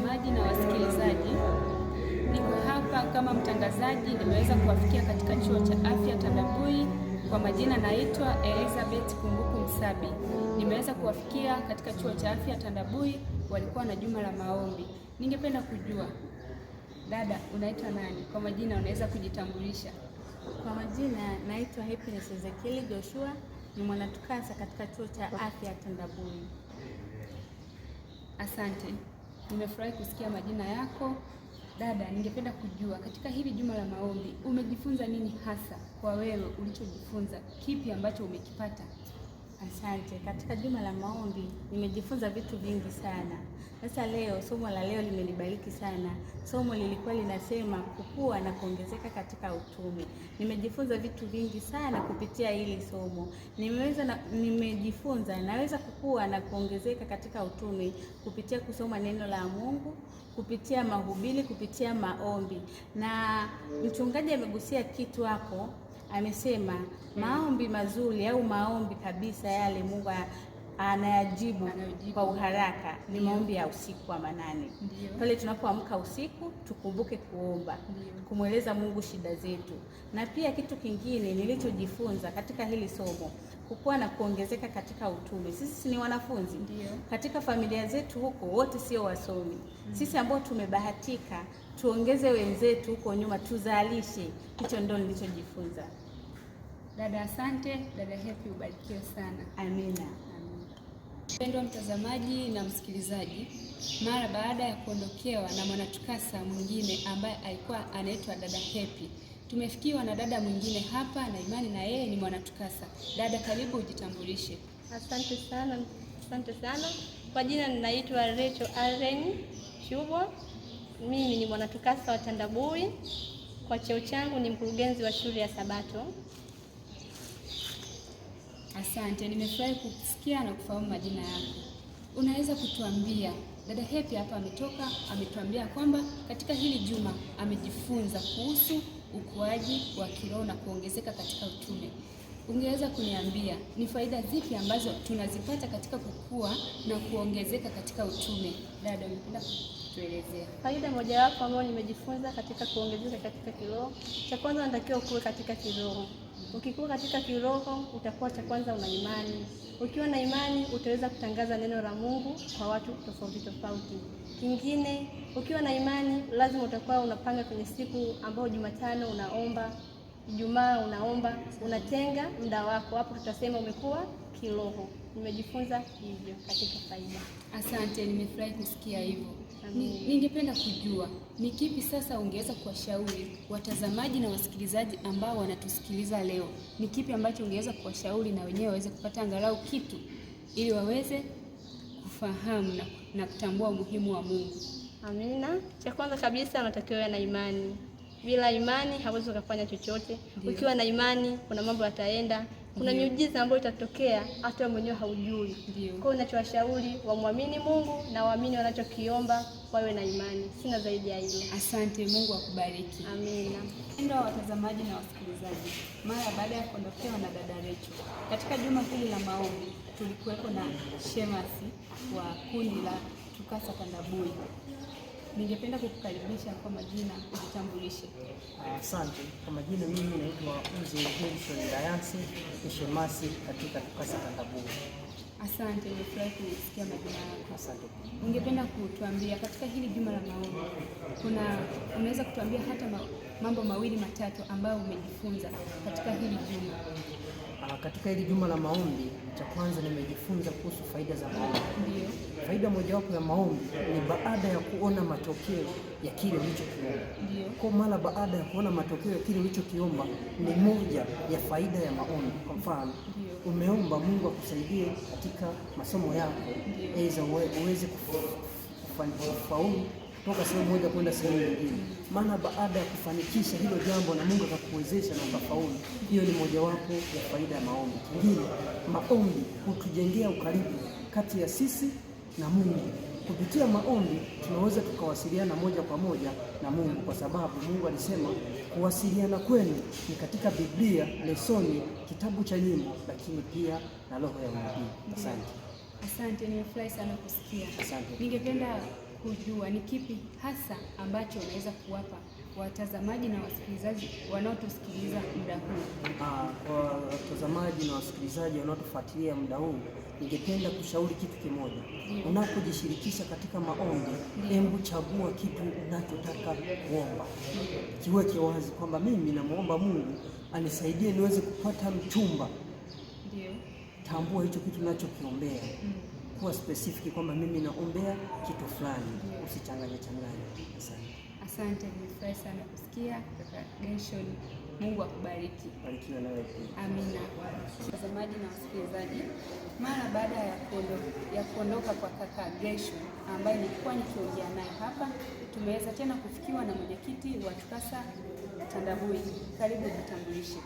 watazamaji na wasikilizaji, niko hapa kama mtangazaji. Nimeweza kuwafikia katika chuo cha afya Tandabui. Kwa majina naitwa Elizabeth Kumbuku Msabi. Nimeweza kuwafikia katika chuo cha afya Tandabui, walikuwa na juma la maombi. Ningependa kujua, dada, unaitwa nani? Kwa majina unaweza kujitambulisha? Kwa majina naitwa Happiness Ezekiel Joshua, ni mwanatukasa katika chuo cha afya Tandabui. Asante, nimefurahi kusikia majina yako. Dada, ningependa kujua katika hili juma la maombi umejifunza nini hasa? Kwa wewe ulichojifunza, kipi ambacho umekipata? Asante. Katika juma la maombi nimejifunza vitu vingi sana. Sasa leo, somo la leo limenibariki sana. Somo lilikuwa linasema kukua na kuongezeka katika utume. Nimejifunza vitu vingi sana kupitia hili somo. Nimejifunza naweza kukua na kuongezeka katika utume kupitia kusoma neno la Mungu, kupitia mahubiri, kupitia maombi. Na mchungaji amegusia kitu hapo. Amesema maombi mazuri au maombi kabisa yale Mungu anayajibu kwa uharaka ni maombi ya usiku wa manane. Pale tunapoamka usiku tukumbuke kuomba, kumweleza Mungu shida zetu. Na pia kitu kingine nilichojifunza katika hili somo, kukua na kuongezeka katika utume. Sisi ni wanafunzi. Katika familia zetu huko wote sio wasomi. Sisi ambao tumebahatika tuongeze wenzetu huko nyuma, tuzalishe. Hicho ndio nilichojifunza. Dada, asante. Dada Happy, ubarikiwe sana. Amina. Mpendwa mtazamaji na msikilizaji, mara baada ya kuondokewa na mwanatukasa mwingine ambaye alikuwa anaitwa dada Happy, tumefikiwa na dada mwingine hapa na imani na yeye ni mwanatukasa. Dada, karibu ujitambulishe. Asante sana. Kwa jina ninaitwa Rachel Allen Shubwa. Mimi ni mwanatukasa wa Tandabui. Kwa cheo changu ni mkurugenzi wa shule ya Sabato. Asante, nimefurahi kusikia na kufahamu majina yako. Unaweza kutuambia, dada Happy hapa ametuambia kwamba katika hili juma amejifunza kuhusu ukuaji wa kiroho na kuongezeka katika utume. Ungeweza kuniambia ni faida zipi ambazo tunazipata katika kukua na kuongezeka katika utume? Dada, ungependa kutuelezea? Faida mojawapo ambayo nimejifunza katika kuongezeka katika kiroho, cha kwanza unatakiwa ukue katika kiroho. Ukikua katika kiroho utakuwa cha kwanza una imani. Ukiwa na imani utaweza kutangaza neno la Mungu kwa watu tofauti. Kingine, ukiwa na imani lazima utakuwa unapanga kwenye siku ambayo Jumatano unaomba, Ijumaa unaomba, unatenga muda wako. Hapo tutasema umekuwa kiroho. Nimejifunza hivyo katika faida. Asante, nimefurahi kusikia hivyo. Ningependa kujua ni kipi sasa ungeweza kuwashauri watazamaji na wasikilizaji ambao wanatusikiliza leo? Ni kipi ambacho ungeweza kuwashauri na wenyewe waweze kupata angalau kitu ili waweze kufahamu na kutambua umuhimu wa Mungu? Amina. Cha kwanza kabisa unatakiwa na imani. Bila imani hauwezi kufanya chochote. Ukiwa na imani kuna mambo yataenda. Kuna miujiza ambayo itatokea hata wewe mwenyewe haujui. Kwa hiyo ninachowashauri wamwamini Mungu na waamini wanachokiomba, wawe na imani. Sina zaidi ya hilo. Asante, Mungu akubariki. Amina. Ndio watazamaji na wasikilizaji, mara baada ya kuondokewa na dada Rachel, katika juma hili la maombi tulikuwepo na shemasi wa kundi la Tukasa Tandabui. Ningependa kukukaribisha kwa majina, ujitambulishe. Asante. Kwa majina mimi naitwa Mzee Wilson Dayansi, ni shemasi katika Tukasa Tandabui. Asante, nimefurahi kusikia majina yako. Asante. Ningependa kutuambia katika hili juma la maombi unaweza kutuambia hata mambo mawili matatu ambayo umejifunza katika hili juma? Katika hili juma la maombi, cha kwanza nimejifunza kuhusu faida za maombi. Ndio. Faida mojawapo ya maombi ni baada ya kuona matokeo ya kile ulichokiomba. Ndio. Kwa mara baada ya kuona matokeo ya kile ulichokiomba ni moja ya faida ya maombi. Kwa mfano, umeomba Mungu akusaidie katika masomo yako, aidha uweze kufaulu kutoka sehemu moja kwenda sehemu nyingine. Maana baada ya kufanikisha hilo jambo na Mungu akakuwezesha na ukafaulu, hiyo ni mojawapo ya faida ya maombi. Kingine, maombi hutujengea ukaribu kati ya sisi na Mungu. Kupitia maombi tunaweza tukawasiliana moja kwa moja na Mungu, kwa sababu Mungu alisema kuwasiliana kwenu ni katika Biblia, lesoni, kitabu cha nyimbo, lakini pia na roho ya unabii. Asante. Asante, nimefurahi sana kusikia. Asante. Ningependa kujua ni kipi hasa ambacho unaweza kuwapa watazamaji na wasikilizaji wanaotusikiliza muda huu. Kwa watazamaji na wasikilizaji wanaotufuatilia muda huu, ningependa kushauri kitu kimoja. Unapojishirikisha katika maombi, hebu chagua kitu unachotaka kuomba. Kiweke wazi kwamba mimi namuomba Mungu anisaidie niweze kupata mchumba. Ndio. Tambua hicho kitu unachokiombea. Kuwa specific kwamba mimi naombea kitu fulani. Usichanganye. Asante. Asante, nimefurahi sana kusikia kaka Gershon. Mungu akubariki. Barikiwa nawe pia. Amina. Watazamaji na wasikilizaji, mara baada ya kuondoka kwa kaka Gershon ambaye nilikuwa nikiongea naye hapa, tumeweza tena kufikiwa na mwenyekiti wa TUCASA Tandabui. Karibu jitambulishe.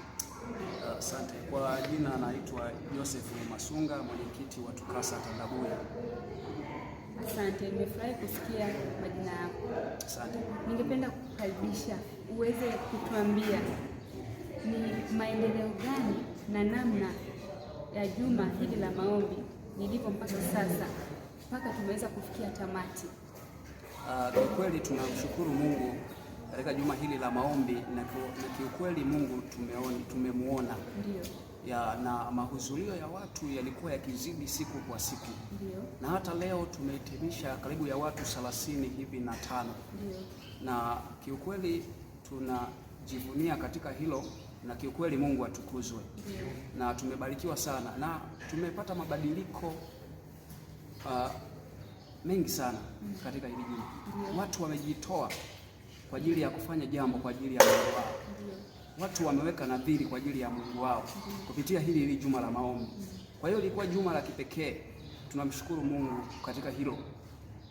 Asante. Kwa jina naitwa Joseph Masunga, mwenyekiti wa TUCASA Tandabui. Asante, nimefurahi kusikia majina yako. Asante. Ningependa kukaribisha uweze kutuambia ni maendeleo gani na namna ya juma hili la maombi lilivyo mpaka sasa, mpaka tumeweza kufikia tamati. Kwa kweli tunamshukuru Mungu katika juma hili la maombi, na kiukweli Mungu tumemuona. Ndio. Na mahudhurio ya watu yalikuwa yakizidi siku kwa siku. Ndio. Na hata leo tumehitimisha karibu ya watu 30 hivi na 5. Ndio. Na kiukweli tunajivunia katika hilo, na kiukweli Mungu atukuzwe. Ndio. Na tumebarikiwa sana na tumepata mabadiliko mengi sana katika hili juma. Watu wamejitoa kwa ajili ya kufanya jambo kwa ajili ya Mungu wao. Watu wameweka nadhiri kwa ajili ya Mungu wao kupitia hili juma la maombi. Kwa hiyo ilikuwa juma la kipekee. Tunamshukuru Mungu katika hilo.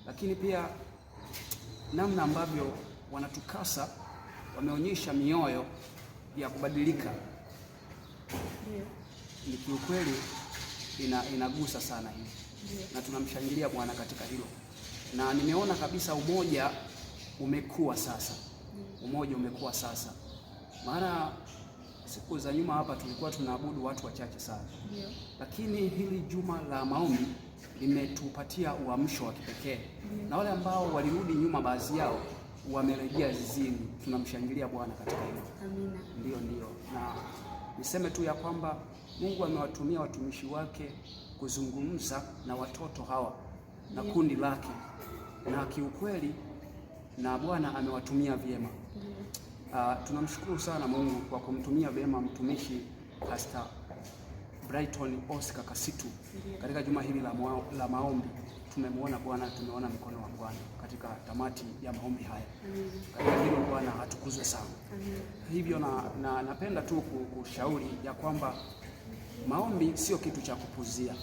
Lakini pia namna ambavyo wanatukasa wameonyesha mioyo ya kubadilika. Ni kiukweli inagusa sana hivi. Na tunamshangilia Bwana katika hilo. Na nimeona kabisa umoja umekuwa sasa. Maana siku za nyuma hapa tulikuwa tunaabudu watu wachache sana. Lakini hili juma la maombi limetupatia uamsho wa kipekee. Na wale ambao walirudi nyuma, baadhi yao wamerejea zizini. Tunamshangilia Bwana katika hilo. Amina. Ndio. Na niseme tu ya kwamba Mungu amewatumia watumishi wake kuzungumza na watoto hawa na kundi lake, na kiukweli na Bwana amewatumia vyema. Tunamshukuru sana Mungu kwa kumtumia vyema mtumishi Pastor Brighton Oscar Kasitu katika juma hili la maombi. Tumemuona Bwana, tumeona mkono wa Bwana katika tamati ya maombi haya. Katika hilo Bwana atukuzwe sana. Hivyo napenda tu kushauri ya kwamba maombi sio kitu cha kupuzia.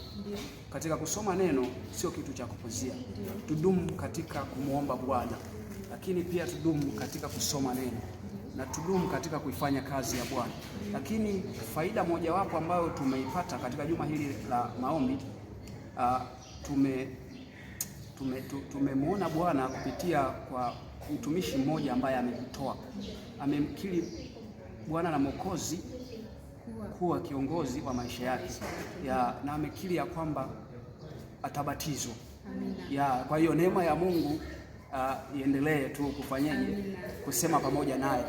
Katika kusoma neno sio kitu cha kupuzia. Tudumu katika kumuomba Bwana, lakini pia tudumu katika kusoma neno na tudumu katika kuifanya kazi ya Bwana. Lakini faida mojawapo ambayo tumeipata katika juma hili la maombi, tumemwona Bwana kupitia kwa mtumishi mmoja ambaye amejitoa, amemkiri Bwana na Mwokozi kuwa kiongozi wa maisha yake na amekiri ya kwamba atabatizwa. Kwa hiyo neema ya Mungu iendelee tu kufanyaje, kusema pamoja naye,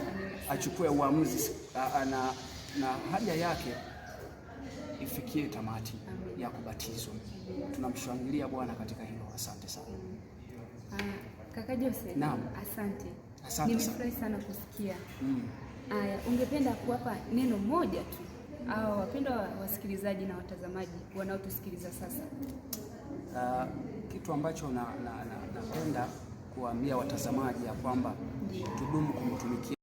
achukue uamuzi na haja yake ifikie tamati ya kubatizwa. Tunamshangilia Bwana katika hilo. Asante sana. Kaka Joseph. Naam. Asante. Nimefurahi sana kusikia. Ungependa kuwapa neno moja tu au wapendwa wasikilizaji na watazamaji wanaotusikiliza sasa? Kitu ambacho napenda kuambia watazamaji ya kwamba tudumu kumtumikia